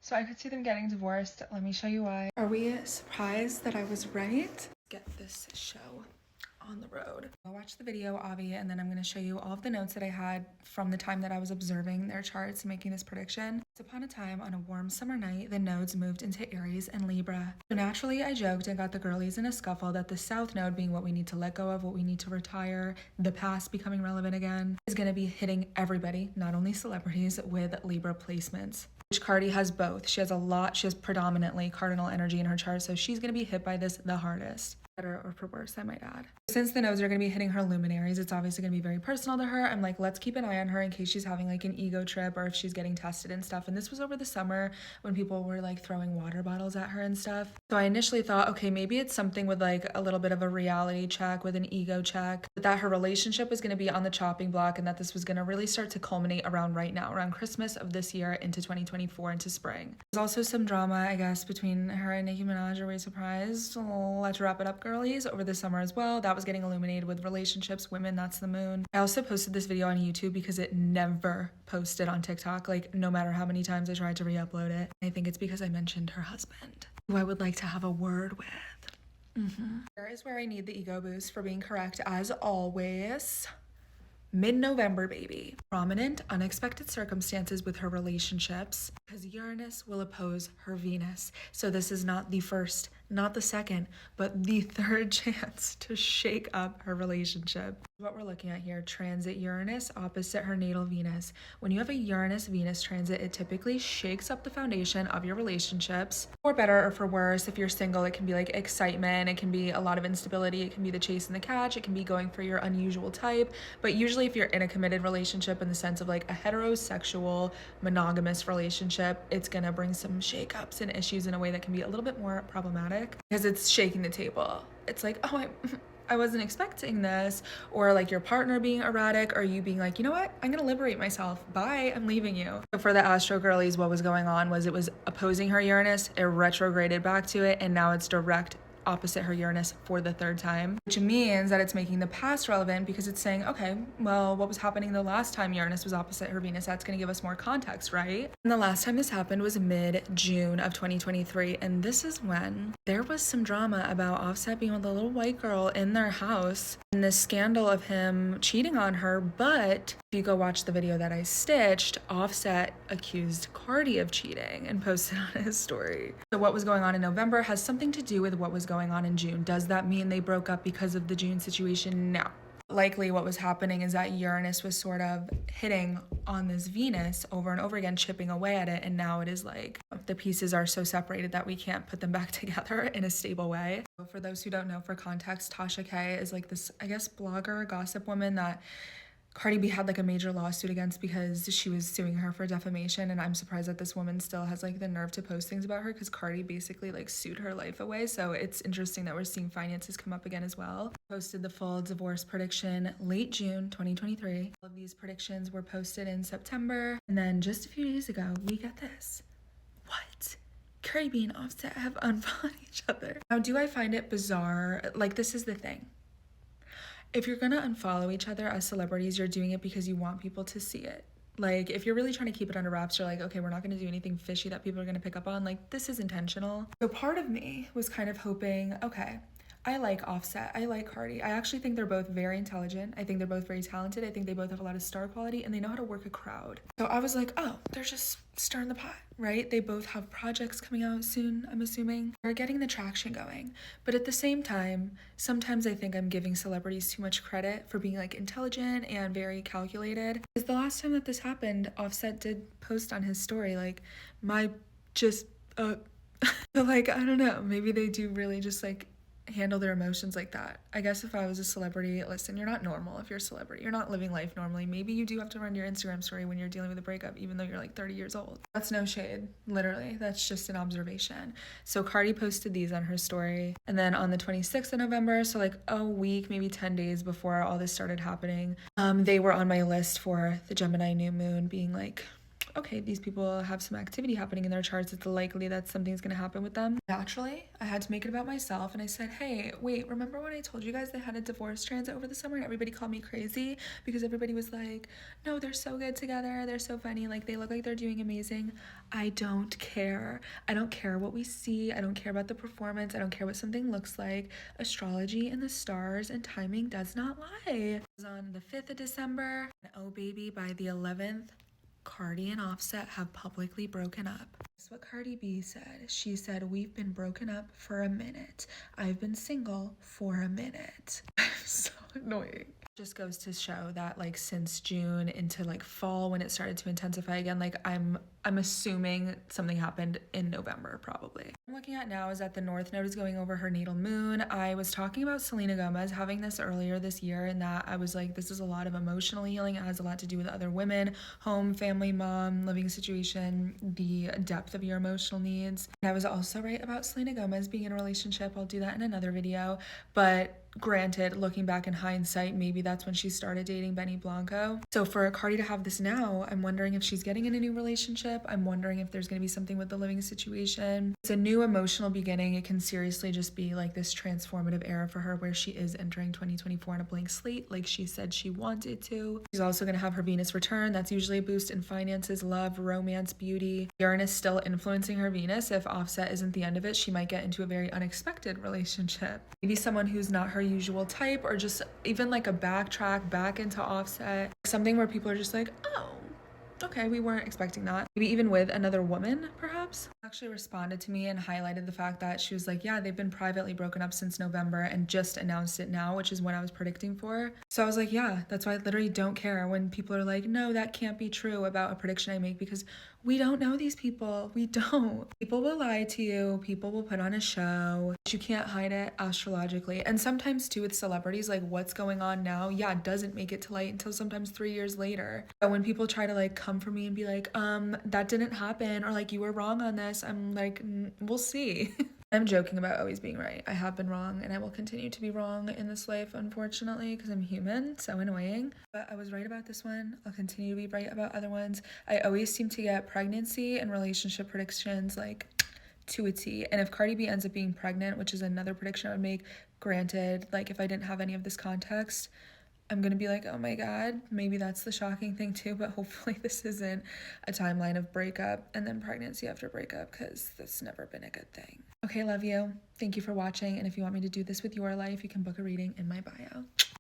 So I could see them getting divorced. Let me show you why. Are we surprised that I was right? Get this show on the road. I'll watch the video, Avi, and then I'm going to show you all of the notes that I had from the time that I was observing their charts and making this prediction. Once upon a time, on a warm summer night, the nodes moved into Aries and Libra. So naturally, I joked and got the girlies in a scuffle that the South node, being what we need to let go of, what we need to retire, the past becoming relevant again, is going to be hitting everybody, not only celebrities, with Libra placements. Which Cardi has both. She has predominantly cardinal energy in her chart, so she's going to be hit by this the hardest. Better or for worse, I might add. Since the nodes are going to be hitting her luminaries, it's obviously going to be very personal to her. I'm like, let's keep an eye on her in case she's having like an ego trip or if she's getting tested and stuff. And this was over the summer when people were like throwing water bottles at her and stuff. So I initially thought, okay, maybe it's something with like a little bit of a reality check, with an ego check, but that her relationship was going to be on the chopping block and that this was going to really start to culminate around right now, around Christmas of this year into 2024 into spring. There's also some drama, I guess, between her and Nicki Minaj. Are we surprised? Let's wrap it up, girlies. Over the summer as well, that was getting illuminated with relationships, women, that's the moon. I also posted this video on YouTube because it never posted on TikTok, like no matter how many times I tried to re-upload it. I think it's because I mentioned her husband, who I would like to have a word with. Here is where I need the ego boost for being correct as always. Mid-November, baby. Prominent, unexpected circumstances with her relationships because Uranus will oppose her Venus. So this is not the first, not the second, but the third chance to shake up her relationship. What we're looking at here, transit Uranus opposite her natal Venus. When you have a Uranus-Venus transit, it typically shakes up the foundation of your relationships. For better or for worse, if you're single, it can be like excitement, it can be a lot of instability, it can be the chase and the catch, it can be going for your unusual type. But usually if you're in a committed relationship in the sense of like a heterosexual monogamous relationship, it's gonna bring some shakeups and issues in a way that can be a little bit more problematic because it's shaking the table. It's like, oh, I wasn't expecting this, or like your partner being erratic, or you being like, you know what, I'm gonna liberate myself, bye, I'm leaving you. So for the Astro girlies, what was going on was it was opposing her Uranus, it retrograded back to it, and now it's direct opposite her Uranus for the third time, which means that it's making the past relevant because it's saying, okay, well, what was happening the last time Uranus was opposite her Venus? That's going to give us more context, right? And the last time this happened was mid-June of 2023, and this is when there was some drama about Offset being with a little white girl in their house and this scandal of him cheating on her. But if you go watch the video that I stitched, Offset accused Cardi of cheating and posted on his story. So what was going on in November has something to do with what was going on in June. Does that mean they broke up because of the June situation? No. Likely what was happening is that Uranus was sort of hitting on this Venus over and over again, chipping away at it, and now it is like the pieces are so separated that we can't put them back together in a stable way. So for those who don't know, for context, Tasha K is like this, I guess, blogger, gossip woman that Cardi B had like a major lawsuit against because she was suing her for defamation, and I'm surprised that this woman still has like the nerve to post things about her because Cardi basically like sued her life away. So it's interesting that we're seeing finances come up again as well. Posted the full divorce prediction late June 2023. All of these predictions were posted in September, and then just a few days ago we got this. What? Cardi B and Offset have unfollowed each other. Now, do I find it bizarre? Like, this is the thing. If you're gonna unfollow each other as celebrities, you're doing it because you want people to see it. Like, if you're really trying to keep it under wraps, you're like, okay, we're not gonna do anything fishy that people are gonna pick up on. Like, this is intentional. So part of me was kind of hoping, okay, I like Offset, I like Cardi. I actually think they're both very intelligent. I think they're both very talented. I think they both have a lot of star quality and they know how to work a crowd. So I was like, oh, they're just stirring the pot, right? They both have projects coming out soon, I'm assuming. They're getting the traction going. But at the same time, sometimes I think I'm giving celebrities too much credit for being like intelligent and very calculated. Because the last time that this happened, Offset did post on his story, like, like, I don't know, maybe they do really just like handle their emotions like that. I guess if I was a celebrity, listen, you're not normal if you're a celebrity. You're not living life normally. Maybe you do have to run your Instagram story when you're dealing with a breakup, even though you're like 30 years old. That's no shade, literally. That's just an observation. So Cardi posted these on her story. And then on the 26th of November, so like a week, maybe 10 days before all this started happening, they were on my list for the Gemini new moon being like okay, these people have some activity happening in their charts. It's likely that something's going to happen with them. Naturally, I had to make it about myself, and I said, hey, wait, remember when I told you guys they had a divorce transit over the summer and everybody called me crazy because everybody was like, no, they're so good together, they're so funny, like they look like they're doing amazing. I don't care. I don't care what we see. I don't care about the performance. I don't care what something looks like. Astrology and the stars and timing does not lie. It was on the 5th of December, and oh baby, by the 11th, Cardi and Offset have publicly broken up. That's what Cardi B said. She said, we've been broken up for a minute. I've been single for a minute. So annoying. Just goes to show that like since June into like fall when it started to intensify again, like I'm assuming something happened in November probably. What I'm looking at now is that the North Node is going over her natal moon. I was talking about Selena Gomez having this earlier this year, and that I was like, this is a lot of emotional healing. It has a lot to do with other women, home, family, mom, living situation, the depth of your emotional needs. And I was also right about Selena Gomez being in a relationship. I'll do that in another video, but granted, looking back in hindsight, maybe that's when she started dating Benny Blanco. So for Cardi to have this now, I'm wondering if she's getting in a new relationship. I'm wondering if there's going to be something with the living situation. It's a new emotional beginning. It can seriously just be like this transformative era for her where she is entering 2024 on a blank slate like she said she wanted to. She's also going to have her Venus return. That's usually a boost in finances, love, romance, beauty. Uranus still influencing her Venus. If Offset isn't the end of it, she might get into a very unexpected relationship. Maybe someone who's not her usual type, or just even like a backtrack back into Offset. Something where people are just like, oh, okay, we weren't expecting that. Maybe even with another woman, perhaps. Actually responded to me and highlighted the fact that she was like, yeah, they've been privately broken up since November and just announced it now, which is what I was predicting for. So I was like, yeah, that's why I literally don't care when people are like, no, that can't be true about a prediction I make, because we don't know these people. We don't. People will lie to you. People will put on a show. You can't hide it astrologically. And sometimes too with celebrities, like what's going on now, yeah, doesn't make it to light until sometimes 3 years later. So when people try to like come for me and be like, that didn't happen, or like you were wrong on this, I'm like, we'll see. I'm joking about always being right. I have been wrong and I will continue to be wrong in this life, unfortunately, because I'm human. So annoying. But I was right about this one. I'll continue to be right about other ones. I always seem to get pregnancy and relationship predictions like to a T. And if Cardi B ends up being pregnant, which is another prediction I would make, granted, like if I didn't have any of this context, I'm gonna be like, oh my god, maybe that's the shocking thing too, but hopefully this isn't a timeline of breakup and then pregnancy after breakup, because that's never been a good thing. Okay, love you. Thank you for watching, and if you want me to do this with your life, you can book a reading in my bio.